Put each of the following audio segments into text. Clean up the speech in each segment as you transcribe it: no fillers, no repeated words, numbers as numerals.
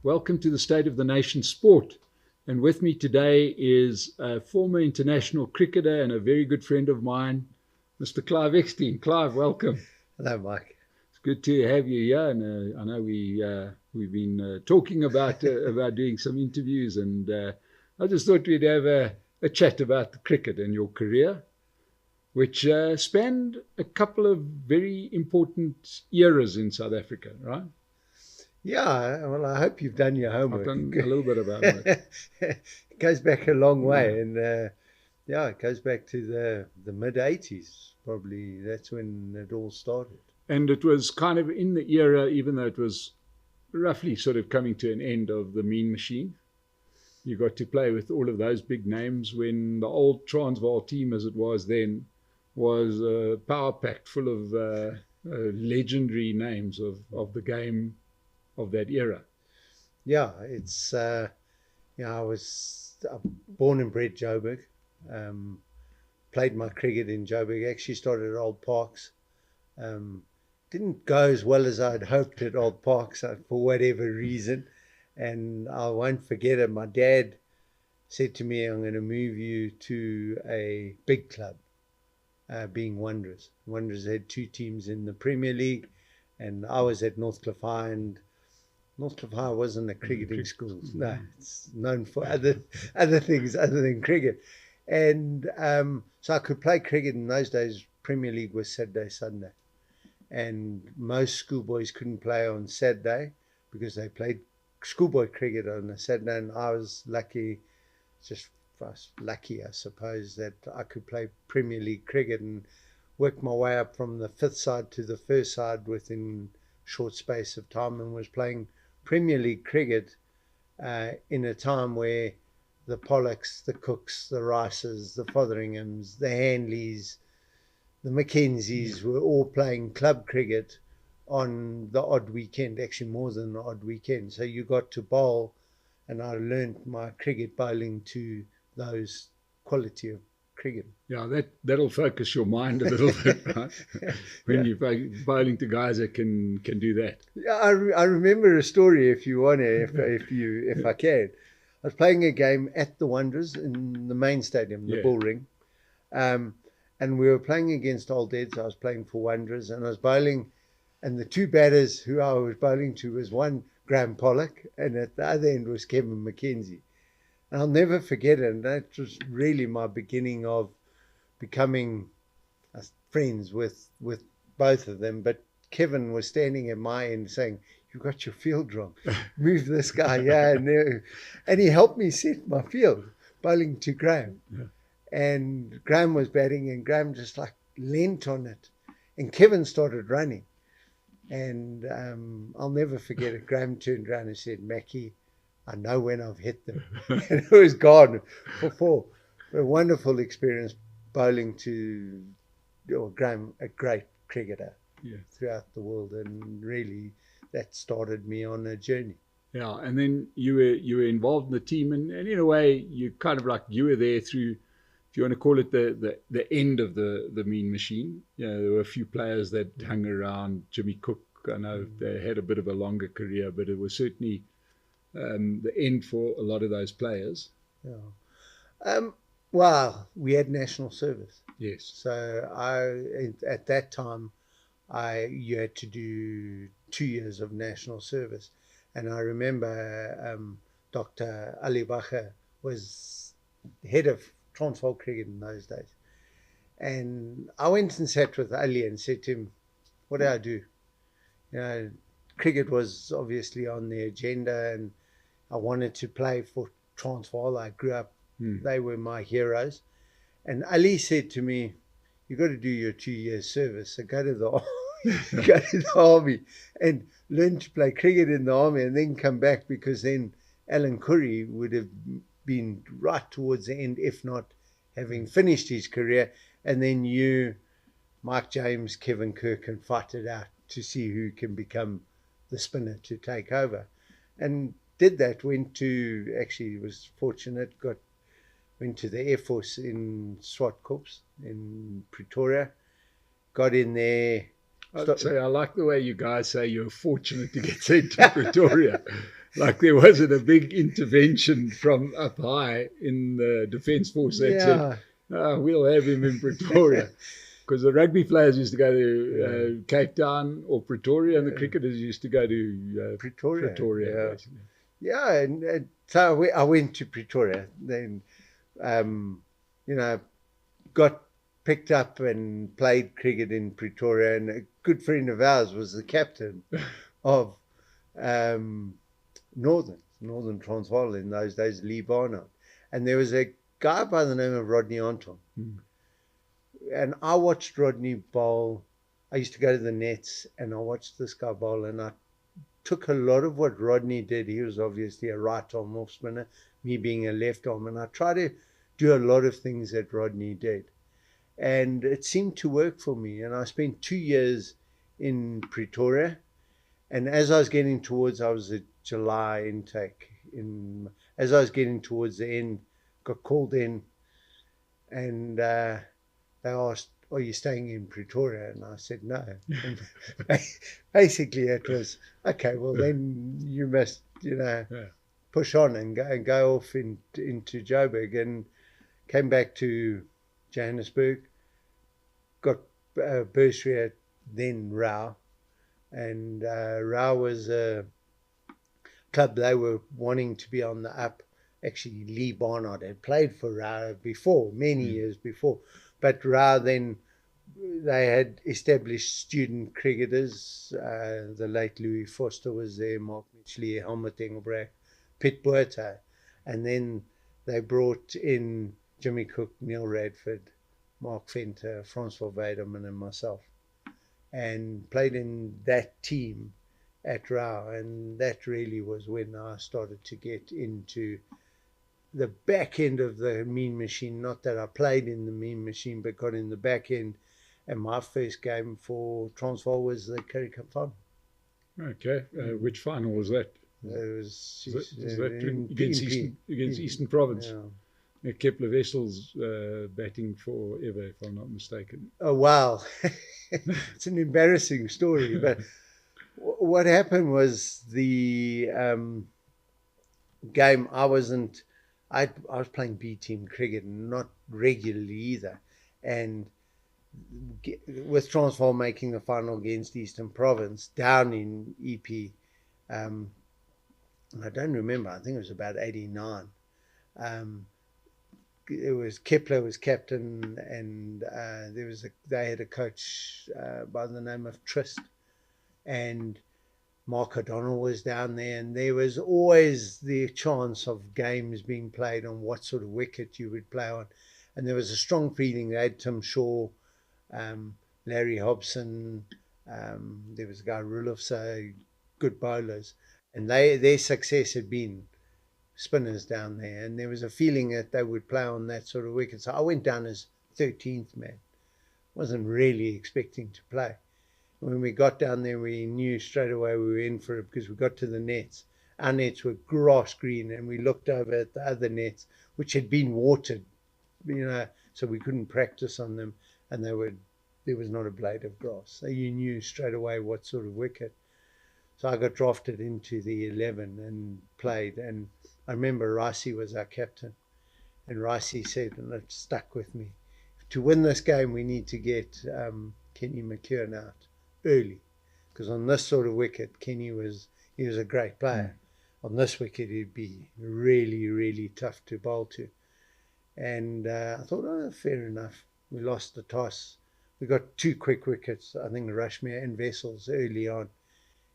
Welcome to the State of the Nation Sport. And with me today is a former international cricketer and a very good friend of mine, Mr. Clive Eksteen. Clive, welcome. Hello, Mike. It's good to have you here. And I know we've been talking about doing some interviews, and I just thought we'd have a chat about the cricket and your career, which spanned a couple of very important eras in South Africa, right? Yeah, well, I hope you've done your homework. I've done a little bit about it. It goes back a long way, and it goes back to the mid-'80s, probably. That's when it all started. And it was kind of in the era, even though it was roughly sort of coming to an end of the Mean Machine. You got to play with all of those big names when the old Transvaal team, as it was then, was power-packed full of legendary names of the game of that era. Yeah, it's, I was born and bred Joburg, played my cricket in Joburg, actually started at Old Parks. Didn't go as well as I'd hoped at Old Parks for whatever reason. And I won't forget it. My dad said to me, I'm going to move you to a big club, being Wanderers. Wanderers had two teams in the Premier League, and I was at Northcliffe High, and Northcliffe High wasn't a cricketing school. No, it's known for other things other than cricket. And so I could play cricket in those days. Premier League was Saturday, Sunday. And most schoolboys couldn't play on Saturday because they played schoolboy cricket on a Saturday. And I was lucky, I suppose, that I could play Premier League cricket and worked my way up from the fifth side to the first side within short space of time, and was playing Premier League cricket in a time where the Pollocks, the Cooks, the Rices, the Fotheringhams, the Handleys, the Mackenzies were all playing club cricket on the odd weekend, actually more than the odd weekend. So you got to bowl, and I learned my cricket bowling to those quality of cricket. Yeah, that'll focus your mind a little bit, right? When you're bowling to guys that can do that. Yeah, I remember a story, if you want to, if I can. I was playing a game at the Wanderers in the main stadium, the Bull Ring, and we were playing against Old Eds. I was playing for Wanderers, and I was bowling, and the two batters who I was bowling to was one Graham Pollock, and at the other end was Kevin McKenzie. And I'll never forget it. And that was really my beginning of becoming friends with both of them. But Kevin was standing at my end saying, "You got your field wrong. Move this guy." Yeah, and he helped me set my field, bowling to Graham. Yeah. And Graham was batting, and Graham just like leant on it. And Kevin started running. And I'll never forget it. Graham turned around and said, "Mackie, I know when I've hit them." And it was gone for four. A wonderful experience bowling to Graham, a great cricketer throughout the world. And really, that started me on a journey. Yeah, and then you were involved in the team, and in a way, you kind of like you were there through, if you want to call it the end of the Mean Machine. There were a few players that hung around. Jimmy Cook, I know they had a bit of a longer career, but it was certainly the end for a lot of those players. Yeah. Well, we had national service. Yes. So at that time, you had to do 2 years of national service. And I remember Dr. Ali Bacher was head of Transvaal cricket in those days. And I went and sat with Ali and said to him, "What do I do?" Cricket was obviously on the agenda, and I wanted to play for Transvaal. I grew up, they were my heroes. And Ali said to me, "You got to do your 2 years service. So go to the army and learn to play cricket in the army, and then come back, because then Alan Curry would have been right towards the end, if not having finished his career. And then you, Mike James, Kevin Kirk, can fight it out to see who can become the spinner to take over." And did that, was fortunate, went to the Air Force in SWAT Corps in Pretoria, got in there. I like the way you guys say you're fortunate to get sent to Pretoria. Like there wasn't a big intervention from up high in the Defence Force that said, we'll have him in Pretoria. Because the rugby players used to go to Cape Town or Pretoria, and the cricketers used to go to Pretoria. Yeah, and so I went to Pretoria. Then, got picked up and played cricket in Pretoria. And a good friend of ours was the captain of Northern Transvaal in those days, Lee Barnard. And there was a guy by the name of Rodney Anton. And I watched Rodney bowl. I used to go to the nets and I watched this guy bowl, and I took a lot of what Rodney did. He was obviously a right arm off spinner, me being a left arm, and I tried to do a lot of things that Rodney did. And it seemed to work for me. And I spent 2 years in Pretoria. And as I was getting towards, I was a July intake. As I was getting towards the end, got called in, and they asked, "Are you staying in Pretoria?" And I said no. And basically, it was okay. Well, then you must, push on and go off into Joburg, and came back to Johannesburg. Got bursary at then Rau, and Rau was a club. They were wanting to be on the up. Actually, Lee Barnard had played for Rau before, many years before. But Rau then, they had established student cricketers. The late Louis Foster was there, Mark Mitchley, Helmut Engelbrecht, Piet Botha. And then they brought in Jimmy Cook, Neil Radford, Mark Venter, Francois Weideman and myself. And played in that team at Rau. And that really was when I started to get into the back end of the mean machine. Not that I played in the mean machine, but got in the back end. And my first game for Transvaal was the Currie Cup final. Okay, which final was that? It was against Eastern Province. Kepler Wessels batting forever, if I'm not mistaken. Oh wow, it's an embarrassing story. But what happened was the game. I was playing B team cricket, not regularly either, and with Transvaal making the final against Eastern Province down in EP, I don't remember. I think it was about 89. It was Kepler was captain, and they had a coach by the name of Trist, and Mark O'Donnell was down there, and there was always the chance of games being played on what sort of wicket you would play on, and there was a strong feeling. They had Tim Shaw, Larry Hobson, there was a guy Rulov, so good bowlers, and their success had been spinners down there, and there was a feeling that they would play on that sort of wicket. So I went down as 13th man. Wasn't really expecting to play. When we got down there, we knew straight away we were in for it, because we got to the nets. Our nets were grass green, and we looked over at the other nets, which had been watered, so we couldn't practice on them, and there was not a blade of grass. So you knew straight away what sort of wicket. So I got drafted into the 11 and played, and I remember Ricey was our captain, and Ricey said, and it stuck with me, to win this game we need to get Kenny McKeown out early, because on this sort of wicket, he was a great player. On this wicket, he'd be really, really tough to bowl to. And I thought, fair enough. We lost the toss. We got 2 quick wickets, I think Rushmere and Wessels early on.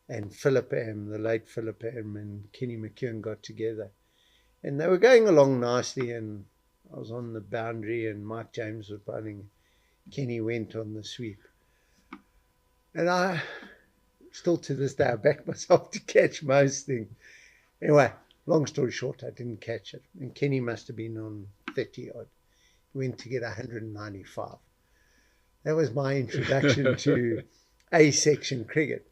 And the late Philip M and Kenny McKeown got together. And they were going along nicely, and I was on the boundary, and Mike James was bowling. Kenny went on the sweep. And I, still to this day, I back myself to catch most things. Anyway, long story short, I didn't catch it. And Kenny must have been on 30 odd. He went to get 195. That was my introduction to A-section cricket.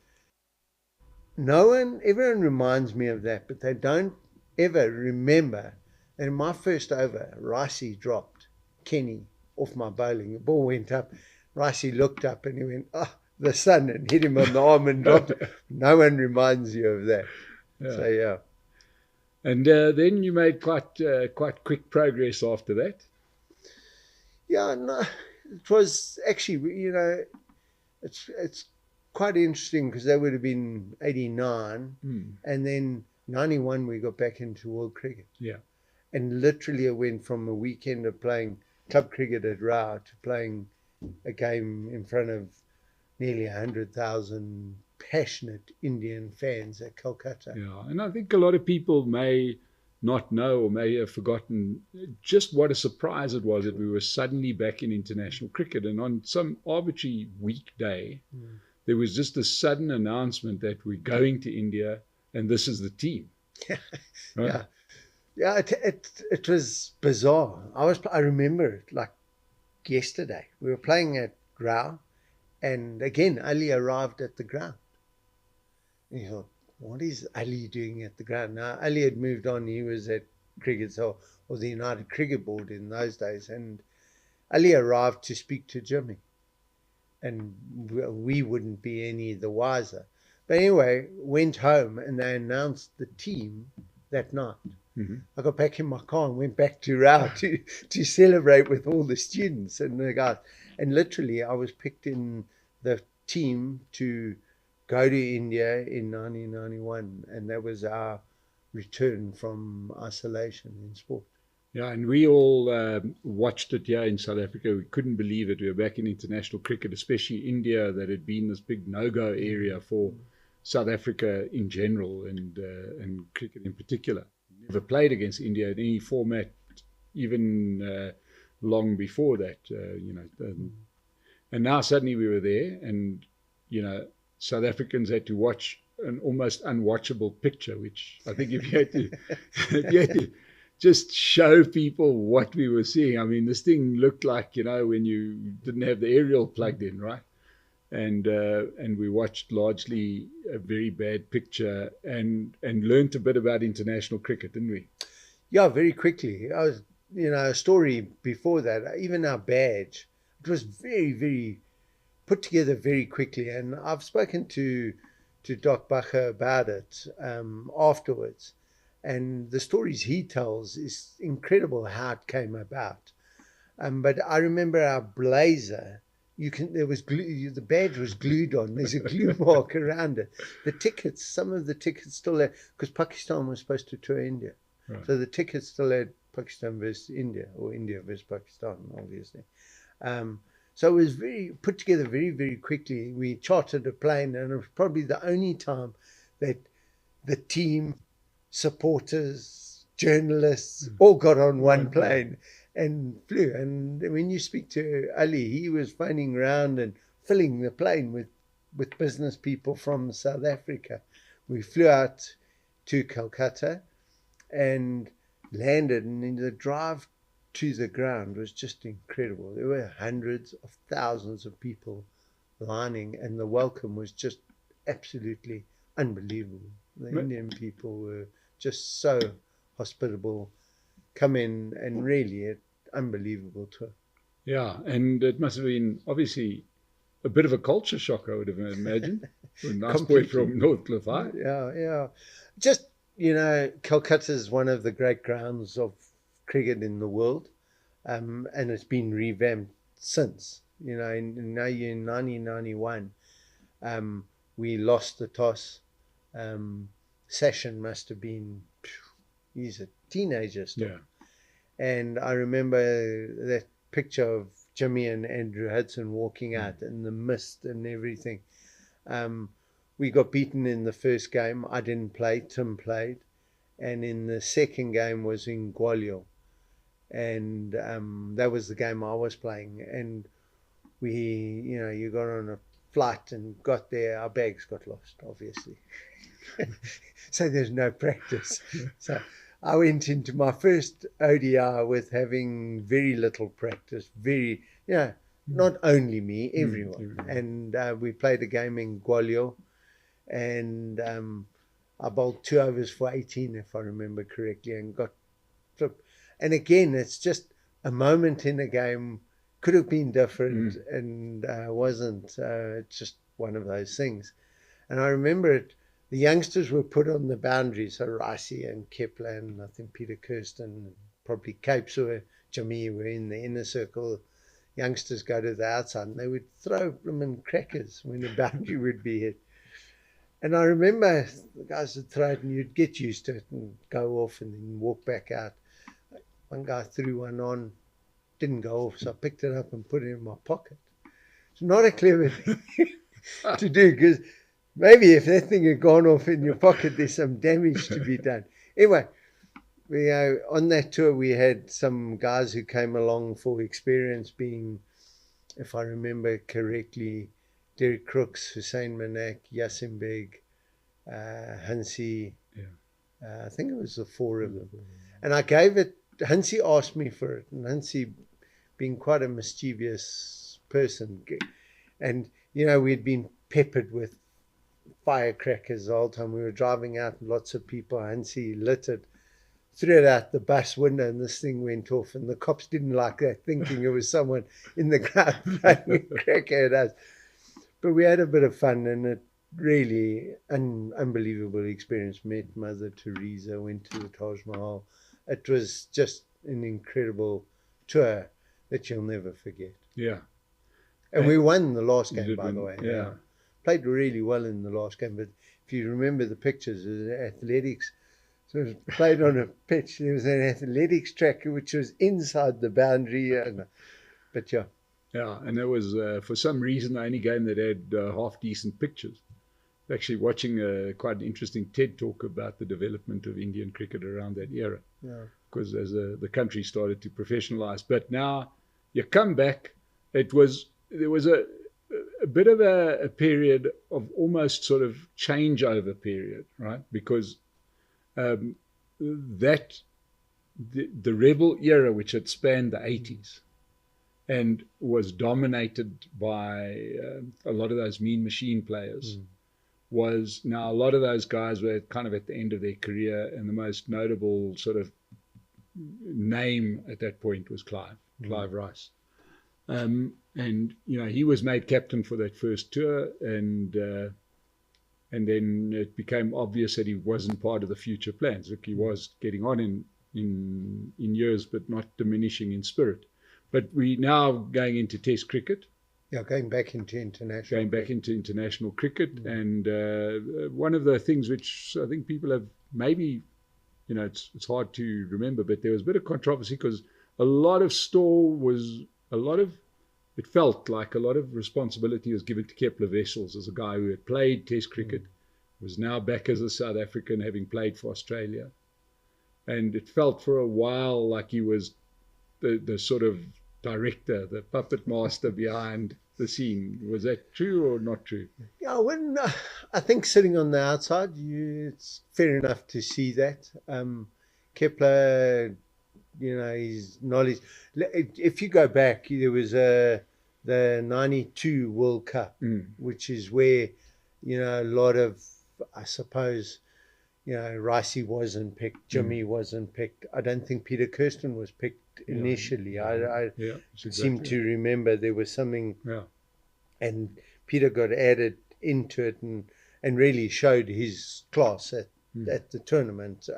Everyone reminds me of that, but they don't ever remember that in my first over, Ricey dropped Kenny off my bowling. The ball went up. Ricey looked up and he went, the sun, and hit him on the arm and dropped it. No one reminds you of that. So, yeah. And then you made quite quick progress after that. Yeah, no, it was actually, it's quite interesting because that would have been 89, and then 91 we got back into world cricket. Yeah. And literally it went from a weekend of playing club cricket at Rao to playing a game in front of nearly 100,000 passionate Indian fans at Calcutta. Yeah, and I think a lot of people may not know or may have forgotten just what a surprise it was that we were suddenly back in international cricket. And on some arbitrary weekday, there was just a sudden announcement that we're going to India and this is the team. Right? Yeah, it was bizarre. I remember it like yesterday. We were playing at Rao, and again Ali arrived at the ground. And you thought, what is Ali doing at the ground? Now Ali had moved on. He was at cricket or the United Cricket Board in those days, and Ali arrived to speak to Jimmy, and we wouldn't be any the wiser. But anyway, went home and they announced the team that night. I got back in my car and went back to Rao to celebrate with all the students and the guys. And literally, I was picked in the team to go to India in 1991, and that was our return from isolation in sport. Yeah, and we all watched it here in South Africa. We couldn't believe it. We were back in international cricket, especially India, that had been this big no-go area for South Africa in general and cricket in particular. Never played against India in any format, even long before that, and now suddenly we were there, and South Africans had to watch an almost unwatchable picture, which I think if you had to just show people what we were seeing. I mean, this thing looked like when you didn't have the aerial plugged in, right? And we watched largely a very bad picture and learnt a bit about international cricket, didn't we? Yeah, very quickly. I was, a story before that, even our badge, it was very, very put together very quickly. And I've spoken to Doc Bacher about it afterwards. And the stories he tells is incredible how it came about. But I remember our blazer. There was glue. The badge was glued on. There's a glue mark around it. The tickets, some of the tickets still had, because Pakistan was supposed to tour India, right. So the tickets still had Pakistan versus India, or India versus Pakistan, obviously. So it was put together very, very quickly. We chartered a plane, and it was probably the only time that the team, supporters, journalists all got on one plane and flew. And when you speak to Ali, he was phoning around and filling the plane with business people from South Africa. We flew out to Calcutta and landed, and the drive to the ground was just incredible. There were hundreds of thousands of people lining, and the welcome was just absolutely unbelievable. The Indian people were just so hospitable. Come in and really an unbelievable tour. Yeah, and it must have been obviously a bit of a culture shock, I would have imagined. For a nice boy from North Cliff High. Yeah. Just, Calcutta is one of the great grounds of cricket in the world, and it's been revamped since. In 1991, we lost the toss. Session must have been, he's a teenager still. Yeah. And I remember that picture of Jimmy and Andrew Hudson walking out in the mist and everything. We got beaten in the first game. I didn't play, Tim played. And in the second game was in Gwalior. And that was the game I was playing. And we, you got on a flight and got there. Our bags got lost, obviously. So there's no practice. So I went into my first ODI with having very little practice, not only me, everyone. And we played a game in Gwalior, and I bowled 2 overs for 18, if I remember correctly, and got flipped. And again, it's just a moment in a game, could have been different, and wasn't. It's just one of those things. And I remember it. the youngsters were put on the boundaries. So Ricey and Kepler and I think Peter Kirsten, probably Capes or Jimmy were in the inner circle. Youngsters go to the outside and they would throw them in crackers when the boundary would be hit. And I remember the guys would throw it and you'd get used to it and go off and then walk back out. One guy threw one on, didn't go off, so I picked it up and put it in my pocket. It's not a clever thing to do, because maybe if that thing had gone off in your pocket, there's some damage to be done. Anyway, on that tour, we had some guys who came along for experience, being, if I remember correctly, Derek Crooks, Hussein Manak, Yassim Beg, Hansi. I think it was the four of them. And I gave it, Hansi asked me for it, and Hansi, being quite a mischievous person, and, we'd been peppered with firecrackers the whole time. We were driving out, lots of people. Hansi lit it, threw it out the bus window, and this thing went off. And the cops didn't like that, thinking it was someone in the crowd throwing a cracker at us. But we had a bit of fun, and it really unbelievable experience. Met Mother Teresa, went to the Taj Mahal. It was just an incredible tour that you'll never forget. Yeah. And we won the last game, by win, the way. Yeah. Played really well in the last game, but if you remember the pictures, it was athletics. So it was played on a pitch. There was an athletics track which was inside the boundary. But yeah. Yeah, and there was, for some reason, the only game that had half-decent pictures. Actually watching quite an interesting TED talk about the development of Indian cricket around that era. Yeah. Because as the country started to professionalize. But now you come back, there was a bit of a period of almost sort of changeover period, right? Because the rebel era, which had spanned the 80s and was dominated by a lot of those mean machine players, was now a lot of those guys were kind of at the end of their career, and the most notable sort of name at that point was Clive Rice. And he was made captain for that first tour, and then it became obvious that he wasn't part of the future plans. Look, he was getting on in years, but not diminishing in spirit. But we now going into Test cricket. Yeah, going back into international cricket. And one of the things which I think people have maybe, it's hard to remember, but there was a bit of controversy because it felt like a lot of responsibility was given to Kepler Wessels as a guy who had played Test cricket, was now back as a South African, having played for Australia. And it felt for a while like he was the sort of director, the puppet master behind the scene. Was that true or not true? Yeah, I think sitting on the outside, it's fair enough to see that. Kepler, his knowledge. If you go back, there was the 92 World Cup, which is where, a lot of, I suppose, Ricey wasn't picked, Jimmy wasn't picked. I don't think Peter Kirsten was picked initially. I seem to remember there was something, and Peter got added into it and really showed his class at the tournament.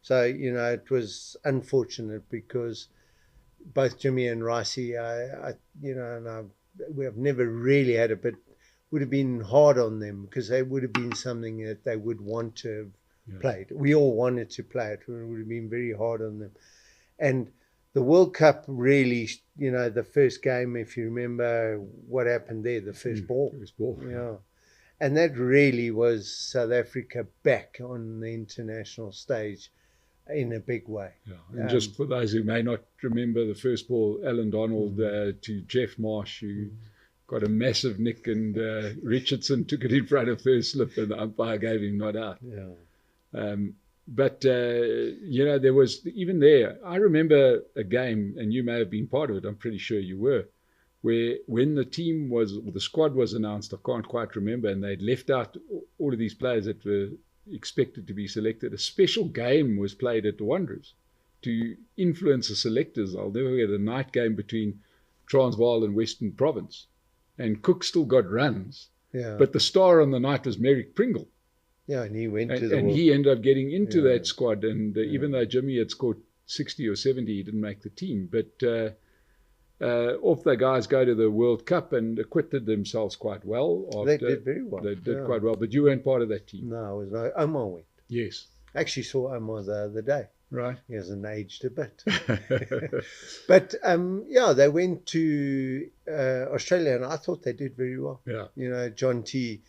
So, it was unfortunate because both Jimmy and Ricey, we have never really had it, but would have been hard on them because they would have been something that they would want to have played. We all wanted to play it. It would have been very hard on them. And the World Cup really, the first game, if you remember what happened there, the first ball. Yeah. And that really was South Africa back on the international stage in a big way. Yeah. And just for those who may not remember the first ball, Alan Donald to Jeff Marsh, who got a massive nick, and Richardson took it in front of first slip and the umpire gave him not out. Yeah. But there was, even there, I remember a game, and you may have been part of it, I'm pretty sure you were, where when the squad was announced, I can't quite remember, and they'd left out all of these players that were expected to be selected, a special game was played at the Wanderers to influence the selectors. I'll never forget the night game between Transvaal and Western Province, and Cook still got runs, but the star on the night was Merrick Pringle. Yeah, and he went to the and World he ended up getting into Yeah. that squad. And even though Jimmy had scored 60 or 70, he didn't make the team. But off the guys go to the World Cup and acquitted themselves quite well. They did very well. They did quite well. But you weren't part of that team. No, I was not. Omar went. Yes. I actually saw Omar the other day. Right. He hasn't aged a bit. But yeah, they went to Australia, and I thought they did very well. Yeah. You know, John T,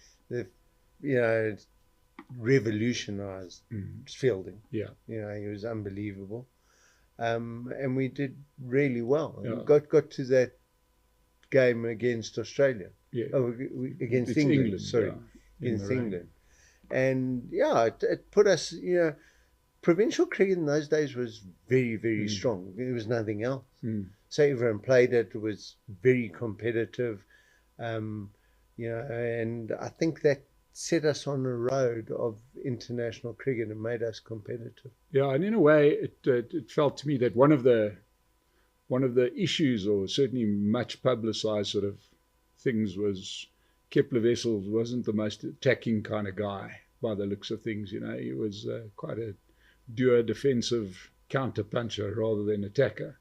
revolutionized fielding. Yeah. You know, he was unbelievable. And we did really well. Yeah. Got to that game against Australia. Yeah. Against England. Sorry, yeah. against England. And yeah, it put us, provincial cricket in those days was very, very strong. There was nothing else. So everyone played it. It was very competitive. And I think that set us on a road of international cricket and made us competitive. Yeah, and in a way, it felt to me that one of the issues, or certainly much publicized sort of things, was Kepler Wessels wasn't the most attacking kind of guy by the looks of things. He was quite a doer, defensive counter puncher rather than attacker.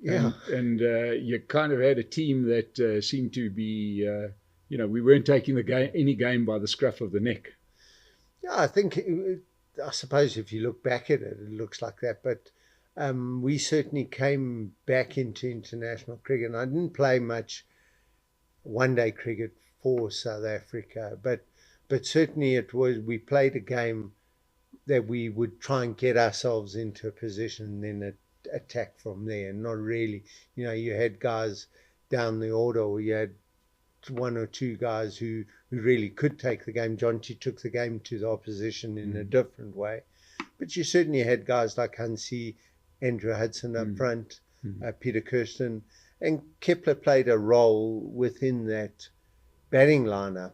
Yeah, and you kind of had a team that seemed to be, we weren't taking any game by the scruff of the neck. Yeah, I suppose if you look back at it, it looks like that. But we certainly came back into international cricket. And I didn't play much one-day cricket for South Africa, but certainly we played a game that we would try and get ourselves into a position and then attack from there. And not really, you had guys down the order, or you had one or two guys who really could take the game. Jonty took the game to the opposition in a different way. But you certainly had guys like Hansie, Andrew Hudson up front, Peter Kirsten, and Kepler played a role within that batting lineup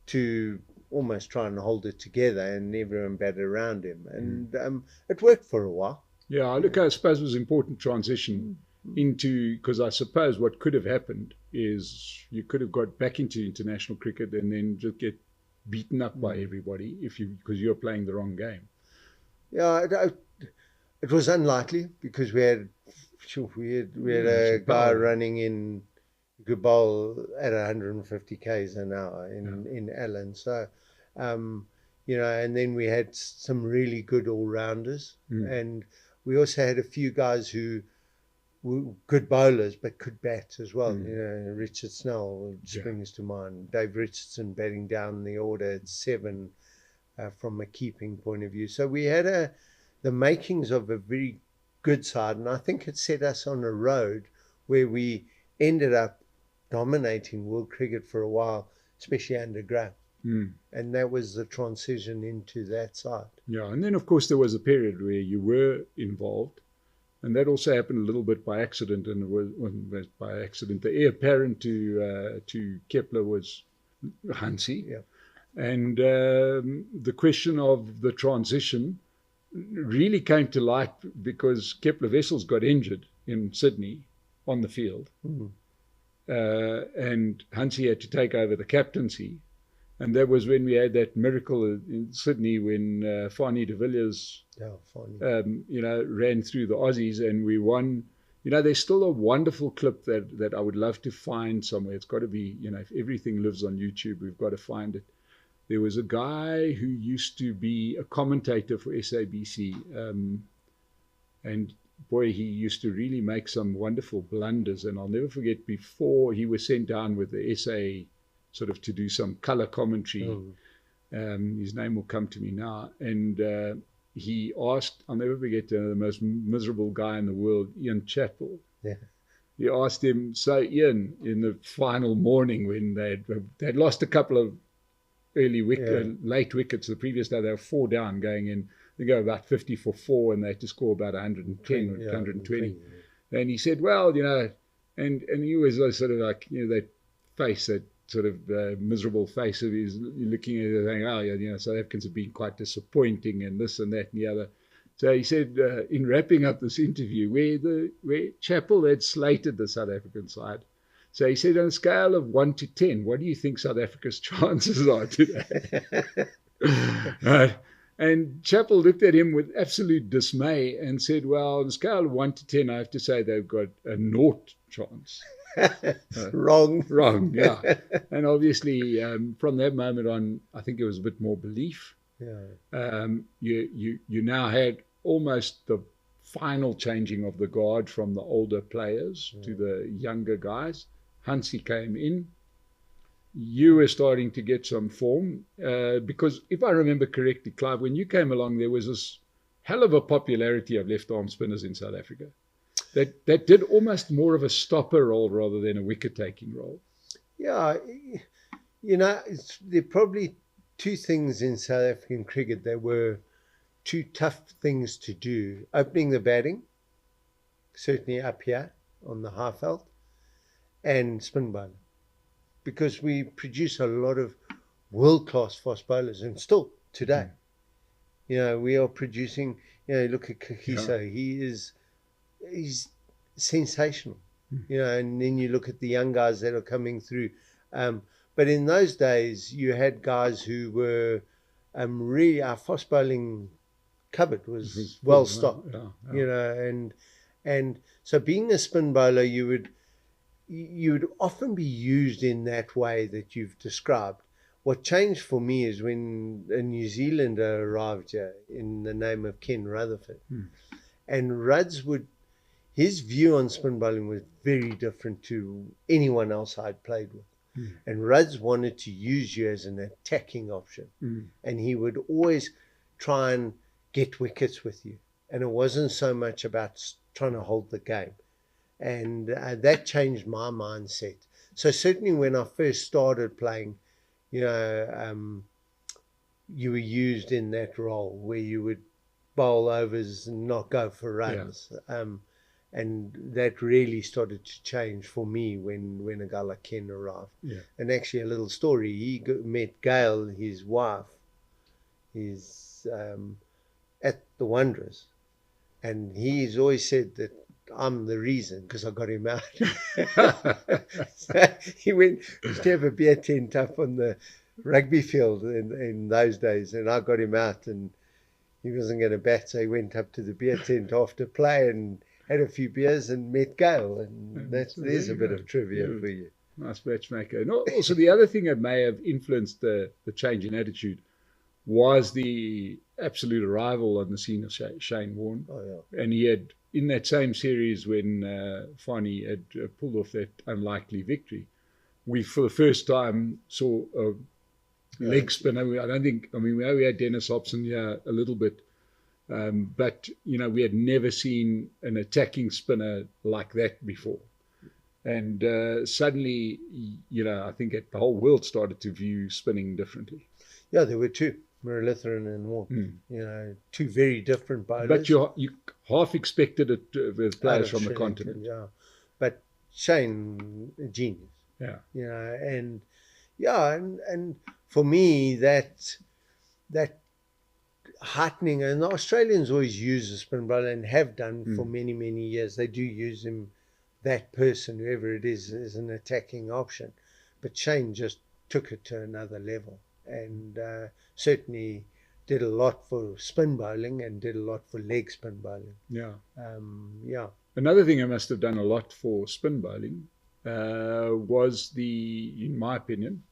to almost try and hold it together, and everyone batted around him. And it worked for a while. Yeah, look, I suppose it was an important transition into, because I suppose what could have happened is you could have got back into international cricket and then just get beaten up by everybody because you're playing the wrong game. Yeah, it was unlikely because we had a guy running in good bowl at 150 k's an hour in Allen. So, and then we had some really good all-rounders, and we also had a few guys who were good bowlers but could bat as well. Richard Snell springs to mind. Dave Richardson batting down the order at 7 from a keeping point of view. So we had the makings of a very good side, and I think it set us on a road where we ended up dominating world cricket for a while, especially under Graham. And that was the transition into that side. Yeah, and then of course there was a period where you were involved, and that also happened a little bit by accident. And it was by accident. The heir apparent to Kepler was Hansie. Yeah. And the question of the transition really came to light because Kepler Wessels got injured in Sydney on the field. And Hansie had to take over the captaincy. And that was when we had that miracle in Sydney when Fanie de Villiers, ran through the Aussies and we won. There's still a wonderful clip that I would love to find somewhere. It's got to be, if everything lives on YouTube, we've got to find it. There was a guy who used to be a commentator for SABC, and boy, he used to really make some wonderful blunders. And I'll never forget, before he was sent down with the SA sort of to do some color commentary, his name will come to me now, and he asked, I'll never forget, the most miserable guy in the world, Ian Chappell. Yeah. He asked him, so Ian, in the final morning when they'd lost a couple of late wickets the previous day, they were 4 down going in. They go about 50 for 4 and they had to score about 110 or 120. And he said, well, and he was sort of like, that face, that sort of miserable face of his, looking at it saying, South Africans have been quite disappointing and this and that and the other. So he said, in wrapping up this interview, where Chappell had slated the South African side, so he said, on a scale of 1 to 10, what do you think South Africa's chances are today? Right. And Chappell looked at him with absolute dismay and said, well, on a scale of 1 to 10, I have to say they've got a naught chance. Wrong. Wrong, yeah. And obviously, from that moment on, I think there was a bit more belief. Yeah. You now had almost the final changing of the guard from the older players to the younger guys. Hansi came in. You were starting to get some form because if I remember correctly, Clive, when you came along, there was this hell of a popularity of left-arm spinners in South Africa that did almost more of a stopper role rather than a wicket-taking role. Yeah, there are probably two things in South African cricket that were two tough things to do. Opening the batting, certainly up here on the high felt, and spin bowling. Because we produce a lot of world-class fast bowlers, and still today, we are producing. Look at Kagiso; he's sensational. And then you look at the young guys that are coming through. But in those days, you had guys who were really our fast bowling cupboard was well stocked. And so being a spin bowler, you would often be used in that way that you've described. What changed for me is when a New Zealander arrived here in the name of Ken Rutherford. And his view on spin bowling was very different to anyone else I'd played with. And Ruds wanted to use you as an attacking option. And he would always try and get wickets with you. And it wasn't so much about trying to hold the game. And that changed my mindset. So certainly when I first started playing, you were used in that role where you would bowl overs and not go for runs. And that really started to change for me when a guy like Ken arrived. And actually a little story, he met Gail, his wife, at the Wanderers. And he's always said that I'm the reason because I got him out. So he went to have a beer tent up on the rugby field in those days, and I got him out, and he wasn't going to bat, so he went up to the beer tent after play and had a few beers and met Gail, and there's a bit of trivia for you. Nice matchmaker. And also the other thing that may have influenced the change in attitude was the absolute arrival on the scene of Shane Warne. And he had, in that same series when Fani had pulled off that unlikely victory, we for the first time saw a leg spinner. We had Dennis Hobson here a little bit, but we had never seen an attacking spinner like that before. And suddenly, I think the whole world started to view spinning differently. Yeah, there were two. Muralitharan and Warne, two very different bowlers. But you half expected it with players from the continent. Yeah, but Shane, a genius. And for me that heightening, and the Australians always use the spin bowler and have done for many, many years. They do use him, that person, whoever it is, as an attacking option. But Shane just took it to another level. And certainly did a lot for spin bowling and did a lot for leg spin bowling. Another thing I must have done a lot for spin bowling was in my opinion,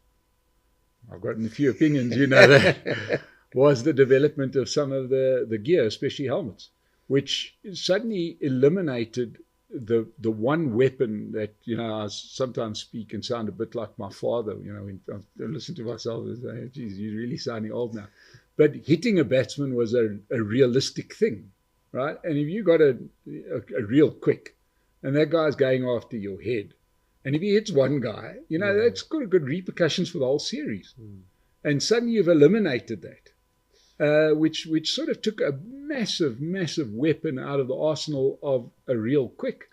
I've gotten a few opinions, that, was the development of some of the gear, especially helmets, which suddenly eliminated the one weapon that I sometimes speak and sound a bit like my father. When I listen to myself and say, "Geez, you're really sounding old now." But hitting a batsman was a realistic thing, right? And if you got a real quick, and that guy's going after your head, and if he hits one guy, that's got good repercussions for the whole series. And suddenly you've eliminated that. Which sort of took a massive, massive weapon out of the arsenal of a real quick.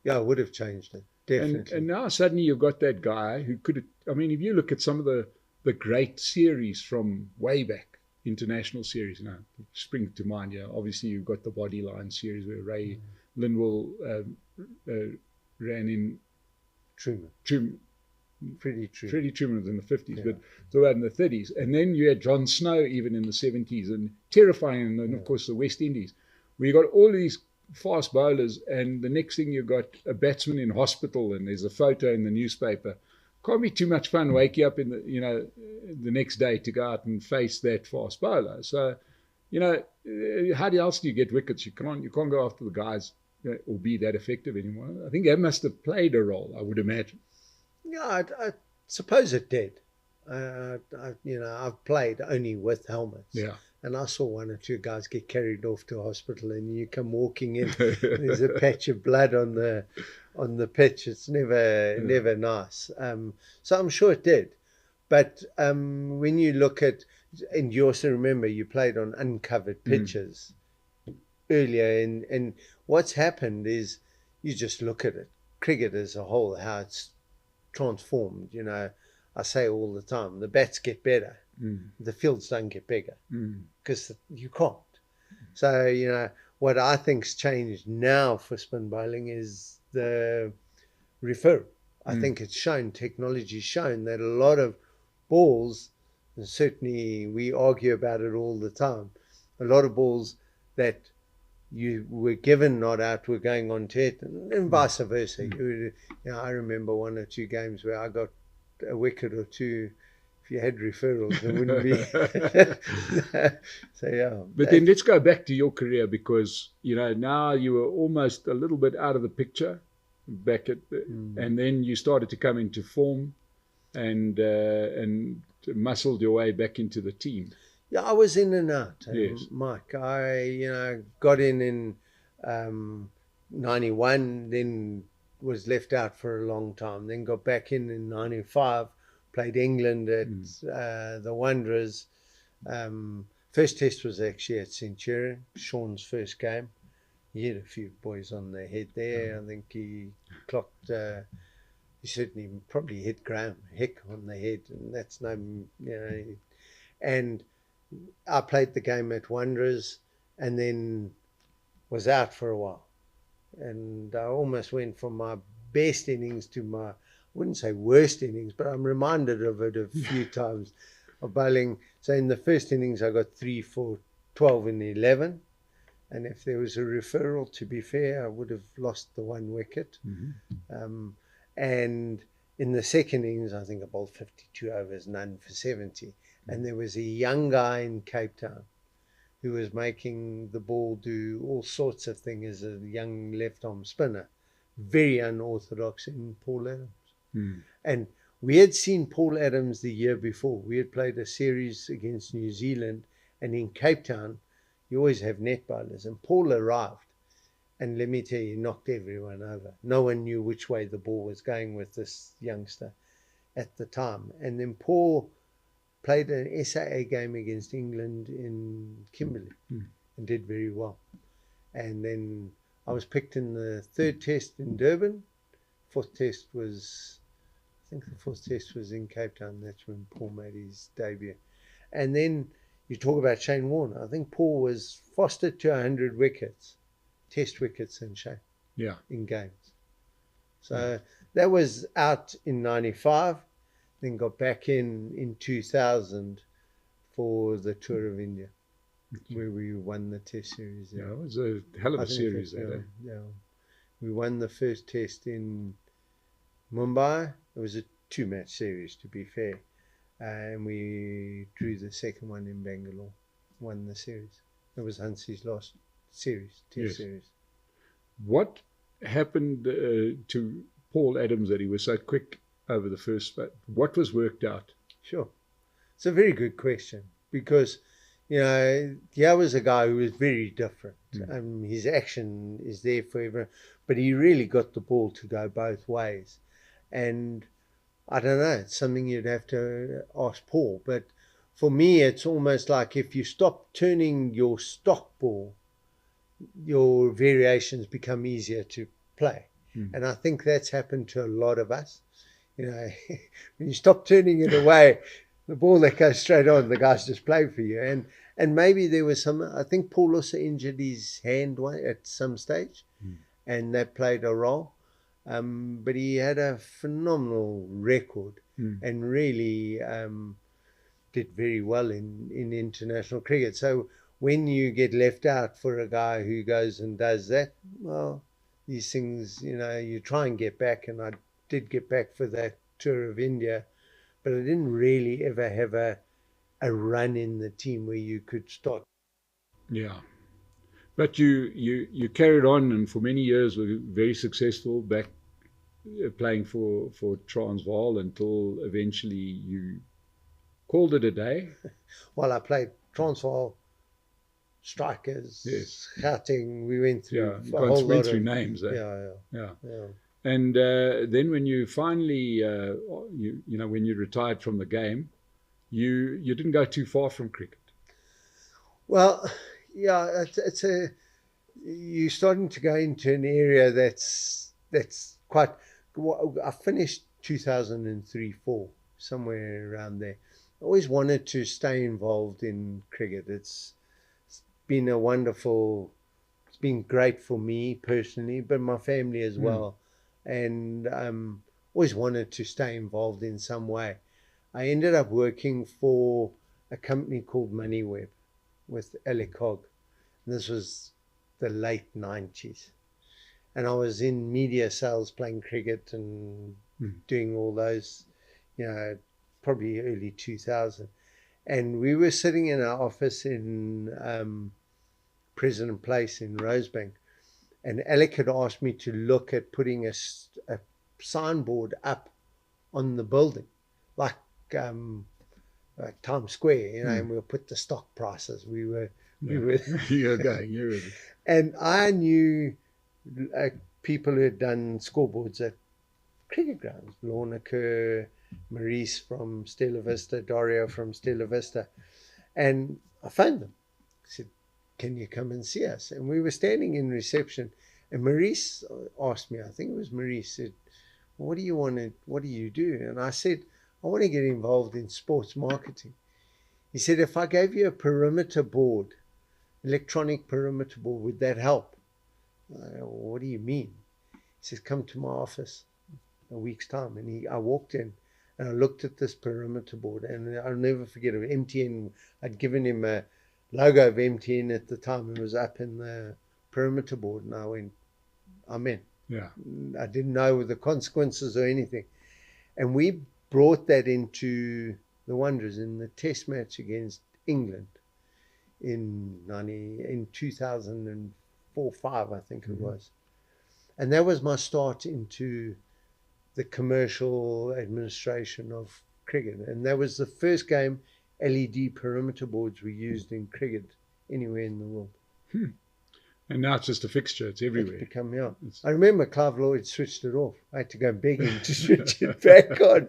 Yeah, it would have changed it, definitely. And now suddenly you've got that guy who could, if you look at some of the great series from way back, international series now, spring to mind, obviously you've got the Bodyline series where Ray Lindwall ran in Truman. Freddie Truman was in the 50s, but throughout in the 30s. And then you had John Snow even in the 70s, and terrifying, and of course the West Indies, where you got all these fast bowlers, and the next thing you got a batsman in hospital, and there's a photo in the newspaper. Can't be too much fun wake you up in the next day to go out and face that fast bowler. So, how else do you get wickets? You can't go after the guys or be that effective anymore. I think that must have played a role, I would imagine. Yeah, I suppose it did. I've played only with helmets. Yeah. And I saw one or two guys get carried off to hospital, and you come walking in, there's a patch of blood on the pitch. It's never nice. So I'm sure it did. But when you look at, and you also remember you played on uncovered pitches earlier, and what's happened is you just look at it. Cricket as a whole, how it's transformed. I say all the time, the bats get better. The fields don't get bigger because you can't. So, what I think's changed now for spin bowling is the referral. I think technology's shown that a lot of balls, and certainly we argue about it all the time, a lot of balls that you were given not out were going on to it, and vice versa. I remember one or two games where I got a wicket or two. If you had referrals, it wouldn't be. So yeah. But then let's go back to your career, because now you were almost a little bit out of the picture, and then you started to come into form, and muscled your way back into the team. Yeah, I was in and out. Yes. Mike, I got in 91, then was left out for a long time, then got back in 95. Played England at the Wanderers. First test was actually at Centurion, Sean's first game. He hit a few boys on the head there. I think he clocked, he certainly probably hit Graham Hick on the head, and that's and I played the game at Wanderers and then was out for a while. And I almost went from my best innings to my, I wouldn't say worst innings, but I'm reminded of it a few times of bowling. So in the first innings, I got 3 for 12 and 11. And if there was a referral, to be fair, I would have lost the 1 wicket. And in the second innings, I think I bowled 52 overs, none for 70. And there was a young guy in Cape Town who was making the ball do all sorts of things as a young left-arm spinner. Very unorthodox, in Paul Adams. And we had seen Paul Adams the year before. We had played a series against New Zealand, and in Cape Town, you always have net bowlers. And Paul arrived, and let me tell you, he knocked everyone over. No one knew which way the ball was going with this youngster at the time. And then Paul played an SAA game against England in Kimberley and did very well. And then I was picked in the 3rd test in Durban. 4th test was, I think the 4th test was in Cape Town. That's when Paul made his debut. And then you talk about Shane Warne. I think Paul was fostered to 100 wickets, test wickets in Shane, in games. So that was out in 95, then got back in 2000 for the Tour of India, where we won the test series. Yeah, it was a hell of a series that day. Yeah. We won the first test in Mumbai. It was a 2-match series, to be fair. And we drew the second one in Bangalore, won the series. It was Hansi's last series, test series. What happened to Paul Adams that he was so quick over the first, but what was worked out? Sure. It's a very good question, because, here was a guy who was very different. His action is there for everyone, but he really got the ball to go both ways. And I don't know, it's something you'd have to ask Paul. But for me, it's almost like if you stop turning your stock ball, your variations become easier to play. And I think that's happened to a lot of us. When you stop turning it away, the ball that goes straight on, the guys just play for you. And maybe there was some, I think Paul also injured his hand at some stage, and that played a role. But he had a phenomenal record and really did very well in international cricket. So when you get left out for a guy who goes and does that, well, these things, you try and get back. And I did get back for that tour of India, but I didn't really ever have a run in the team where you could start. Yeah. But you carried on, and for many years were very successful back playing for Transvaal until eventually you called it a day. Well, I played Transvaal, Strikers, Yes. Gauteng. We went through a whole lot through names. Yeah. And then when you finally, when you retired from the game, you didn't go too far from cricket. Well, yeah, you're starting to go into an area that's quite. I finished 2003-4, somewhere around there. I always wanted to stay involved in cricket. It's been it's been great for me personally, but my family as well. And always wanted to stay involved in some way. I ended up working for a company called MoneyWeb with Alec Hogg. This was the late 90s. And I was in media sales playing cricket and doing all those, probably early 2000. And we were sitting in our office in President Place in Rosebank. And Alec had asked me to look at putting a signboard up on the building, like Times Square, and we'll put the stock prices. We were You're going. And I knew people who had done scoreboards at cricket grounds, Lorna Kerr, Maurice from Stella Vista, Dario from Stella Vista. And I phoned them. I said, can you come and see us? And we were standing in reception, and Maurice asked me, I think it was Maurice, said, what do you do? And I said, I want to get involved in sports marketing. He said, if I gave you a perimeter board, electronic perimeter board, would that help? What do you mean? He says, come to my office a week's time. And I walked in and I looked at this perimeter board, and I'll never forget it. MTN, I'd given him a logo of MTN at the time. It was up in the perimeter board, and I went, I'm in. Yeah. I didn't know the consequences or anything. And we brought that into the Wanderers in the test match against England in 2004-5, I think it was. And that was my start into the commercial administration of cricket. And that was the first game LED perimeter boards were used in cricket anywhere in the world. And now it's just a fixture. It's everywhere. It's become, I remember Clive Lloyd switched it off. I had to go beg him to switch it back on.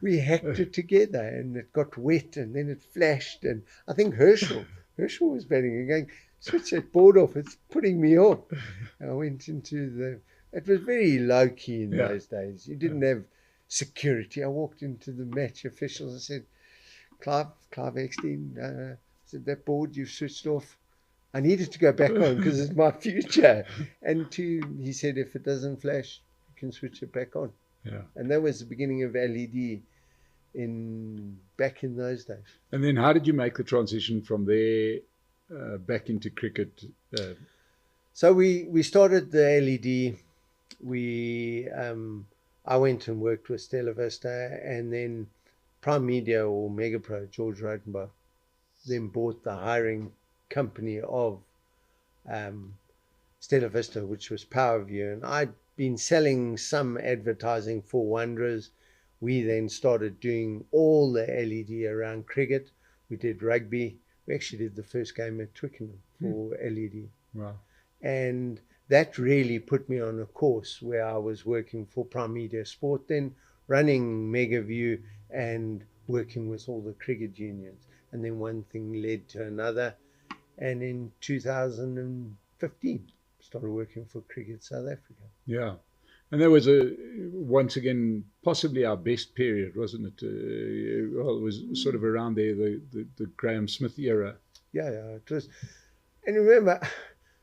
We hacked it together, and it got wet, and then it flashed. And I think Herschel was batting again. Switch that board off. It's putting me off. And I went into it was very low key in those days. You didn't have security. I walked into the match officials and said, Clive Eksteen, I said, that board you've switched off, I needed to go back on because it's my future. And he said, if it doesn't flash, you can switch it back on. Yeah. And that was the beginning of LED back in those days. And then how did you make the transition from there back into cricket? So we started the LED. I went and worked with Stella Vista, and then Prime Media or Megapro, George Rotenbach, then bought the hiring company of Stella Vista, which was PowerView. And I'd been selling some advertising for Wanderers. We then started doing all the LED around cricket. We did rugby. We actually did the first game at Twickenham for LED. Wow. And that really put me on a course where I was working for Prime Media Sport, then running Megaview and working with all the cricket unions. And then one thing led to another. And in 2015, started working for Cricket South Africa. Yeah. And that was once again, possibly our best period, wasn't it? Well, it was sort of around there, the Graham Smith era. Yeah, it was. And remember,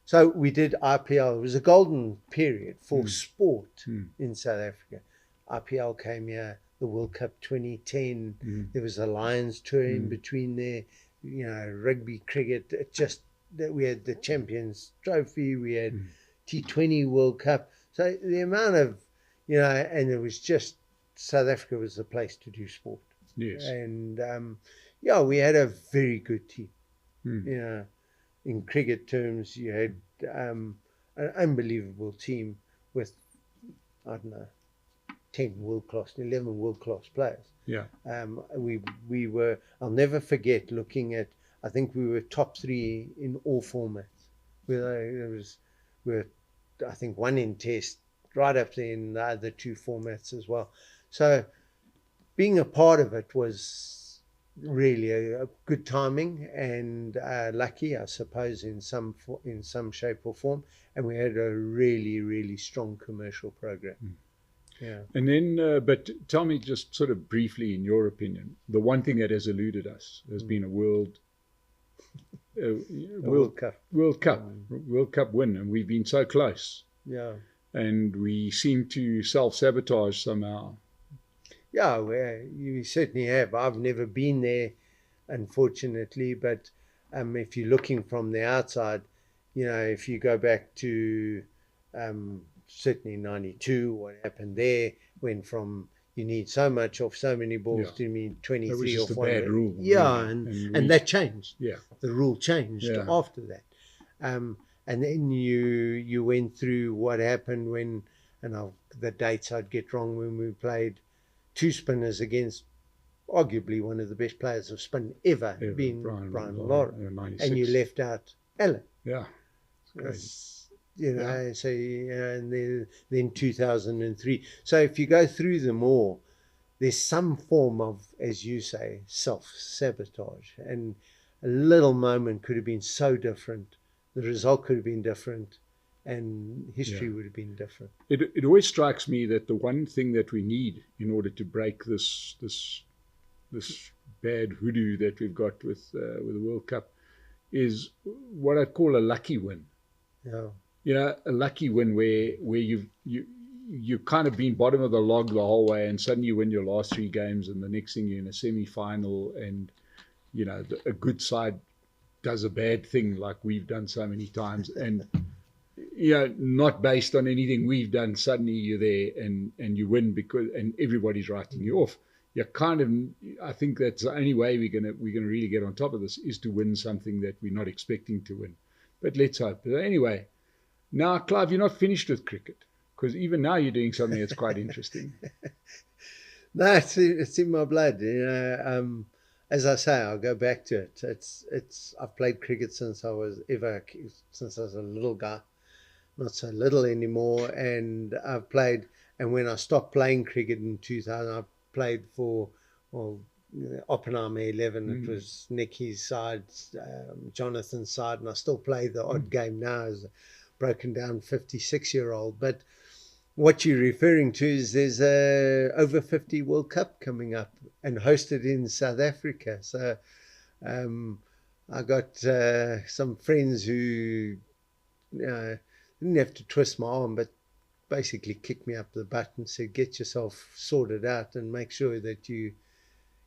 So we did IPL. It was a golden period for sport in South Africa. IPL came here, the World Cup 2010. There was a Lions tour in between there, rugby, cricket. It just that we had the Champions Trophy, we had T20 World Cup. So the amount of, and it was just, South Africa was the place to do sport. Yes. And we had a very good team. In cricket terms, you had an unbelievable team with, I don't know, 11 world-class players. Yeah. We were, I'll never forget looking at, I think we were top 3 in all formats. We were, I think, 1 in Test, right up there in the other 2 formats as well. So being a part of it was really a good timing and lucky, I suppose, in some shape or form. And we had a really, really strong commercial program. Yeah. And then, but tell me just sort of briefly, in your opinion, the one thing that has eluded us has been a World Cup win, and we've been so close. Yeah. And we seem to self-sabotage somehow. Yeah, well, you certainly have. I've never been there, unfortunately, but if you're looking from the outside, if you go back to certainly 92, what happened there went from you need so much off so many balls to mean 23 or 4. Bad rule. Yeah, and that changed. Yeah. The rule changed after that. And then you went through what happened when, the dates I'd get wrong, when we played 2 spinners against arguably one of the best players of spin ever being Brian Lara. And you left out Allen. Yeah. So and then 2003. So if you go through them all, there's some form of, as you say, self-sabotage. And a little moment could have been so different. The result could have been different, and history would have been different. It always strikes me that the one thing that we need in order to break this bad hoodoo that we've got with the World Cup is what I'd call a lucky win. Yeah. A lucky win where you've kind of been bottom of the log the whole way, and suddenly you win your last 3 games, and the next thing you're in a semi-final, and a good side does a bad thing like we've done so many times, and not based on anything we've done. Suddenly you're there and you win and everybody's writing you off. I think that's the only way we're gonna really get on top of this, is to win something that we're not expecting to win. But let's hope. But anyway, now, Clive, you're not finished with cricket, because even now you're doing something that's quite interesting. No, it's in my blood. As I say, I'll go back to it. I've played cricket since I was a little guy, not so little anymore. And I've played. And when I stopped playing cricket in 2000, I played for Oppenheimer 11. It was Nicky's side, Jonathan's side, and I still play the odd game now as a broken down 56-year-old. But what you're referring to is there's a over 50 World Cup coming up and hosted in South Africa. So I got some friends who didn't have to twist my arm, but basically kicked me up the butt and said, get yourself sorted out and make sure that you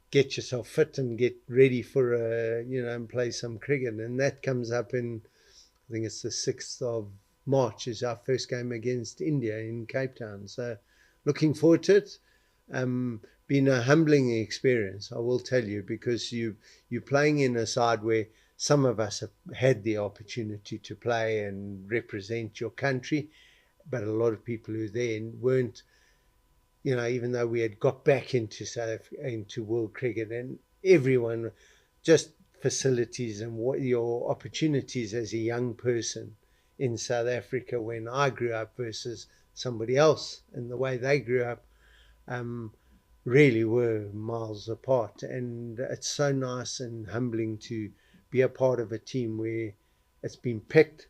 get yourself fit and get ready for and play some cricket. And that comes up in, I think it's the 6th of March is our first game against India in Cape Town. So looking forward to it. Been a humbling experience, I will tell you, because you're playing in a side where some of us have had the opportunity to play and represent your country, but a lot of people who then weren't, even though we had got back into into world cricket, and everyone, just facilities and what your opportunities as a young person in South Africa when I grew up versus somebody else and the way they grew up really were miles apart. And it's so nice and humbling to be a part of a team where it's been picked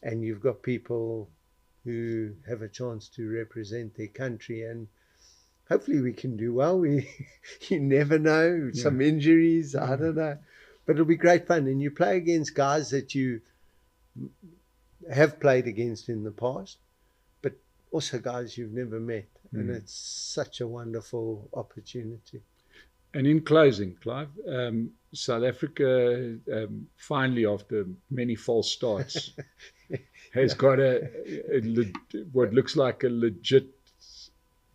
and you've got people who have a chance to represent their country, and hopefully we can do well. You never know, some injuries, I don't know, but it'll be great fun. And you play against guys that have played against in the past, but also guys you've never met. And it's such a wonderful opportunity. And in closing, Clive, South Africa, finally, after many false starts, has got what looks like a legit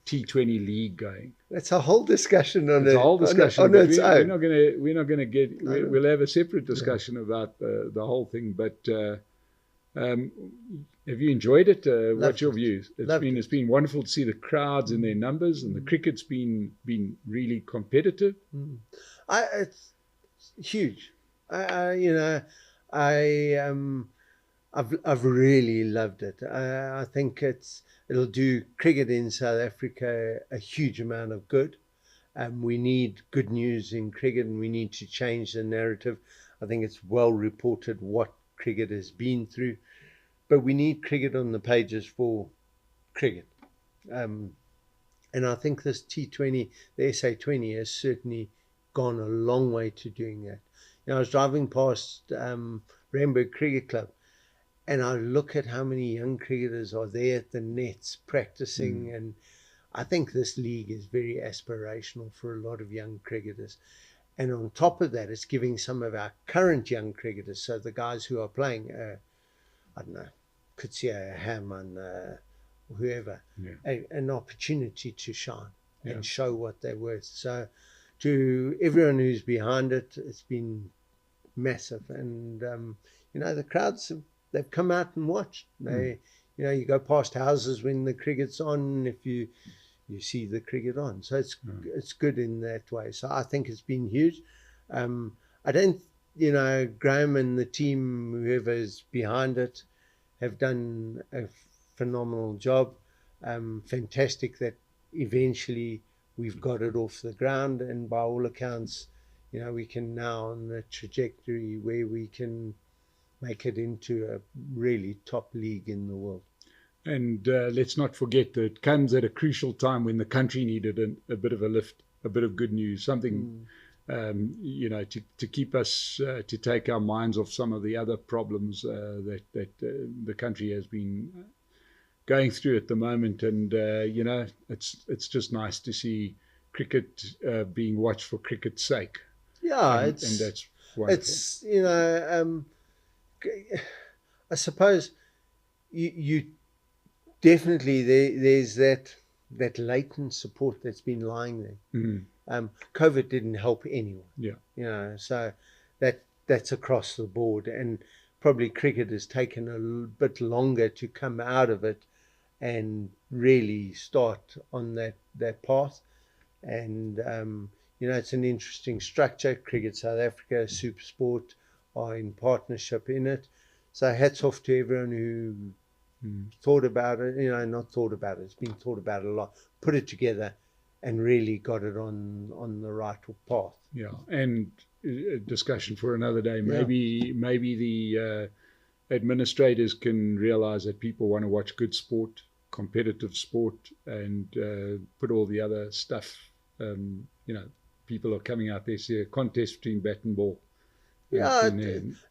T20 league going. That's a whole discussion on it's it. A whole discussion on its own. We're not gonna get. We'll have a separate discussion about the whole thing. But have you enjoyed it? What's your views? It's been wonderful to see the crowds and their numbers, and the cricket's been really competitive. It's huge. I've really loved it. I think it'll do cricket in South Africa a huge amount of good. We need good news in cricket, and we need to change the narrative. I think it's well reported what cricket has been through, but we need cricket on the pages for cricket. And I think this T20, the SA20, has certainly gone a long way to doing that. I was driving past Randburg Cricket Club, and I look at how many young cricketers are there at the nets practicing, and I think this league is very aspirational for a lot of young cricketers. And on top of that, it's giving some of our current young cricketers, so the guys who are playing, I don't know, Kutsia, Hammond, whoever, an opportunity to shine and show what they're worth. So to everyone who's behind it, it's been massive. And, the crowds, they've come out and watched. They, you go past houses when the cricket's on, if you see the cricket on. So it's good in that way. So I think it's been huge. I don't, Graham and the team, whoever's behind it, have done a phenomenal job. Fantastic that eventually we've got it off the ground, and by all accounts, we can now on the trajectory where we can make it into a really top league in the world. And let's not forget that it comes at a crucial time when the country needed a bit of a lift, a bit of good news, something, to keep us, to take our minds off some of the other problems that the country has been going through at the moment. And, it's just nice to see cricket being watched for cricket's sake. Yeah, and that's wonderful. It's, I suppose you definitely there's that latent support that's been lying there. COVID didn't help anyone. So that's across the board, and probably cricket has taken a bit longer to come out of it and really start on that path. And it's an interesting structure. Cricket South Africa, Super Sport are in partnership in it. So hats off to everyone who thought about it, not thought about it, it's been thought about a lot, put it together and really got it on the right path. Yeah, and a discussion for another day. Maybe the administrators can realize that people want to watch good sport, competitive sport, and put all the other stuff, people are coming out there, see a contest between bat and ball. Yeah,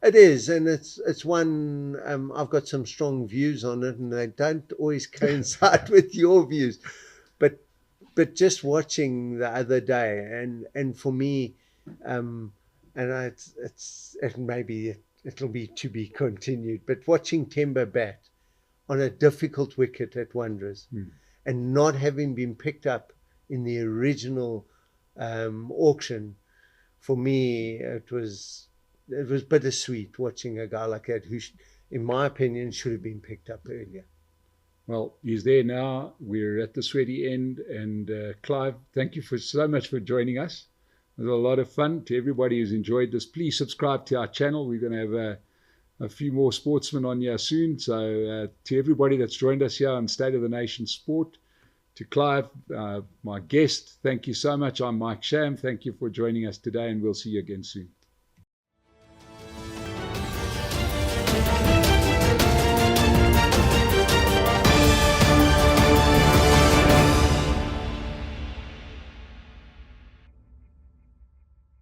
it is, and it's one. I've got some strong views on it, and they don't always coincide with your views. But just watching the other day, and for me, and maybe it'll be to be continued. But watching Temba bat on a difficult wicket at Wanderers, and not having been picked up in the original auction, for me it was bittersweet watching a guy like that who, in my opinion, should have been picked up earlier. Well, he's there now. We're at the sweaty end. And Clive, thank you so much for joining us. It was a lot of fun. To everybody who's enjoyed this, please subscribe to our channel. We're going to have a few more sportsmen on here soon. So to everybody that's joined us here on State of the Nation Sport, to Clive, my guest, thank you so much. I'm Mike Sham. Thank you for joining us today, and we'll see you again soon.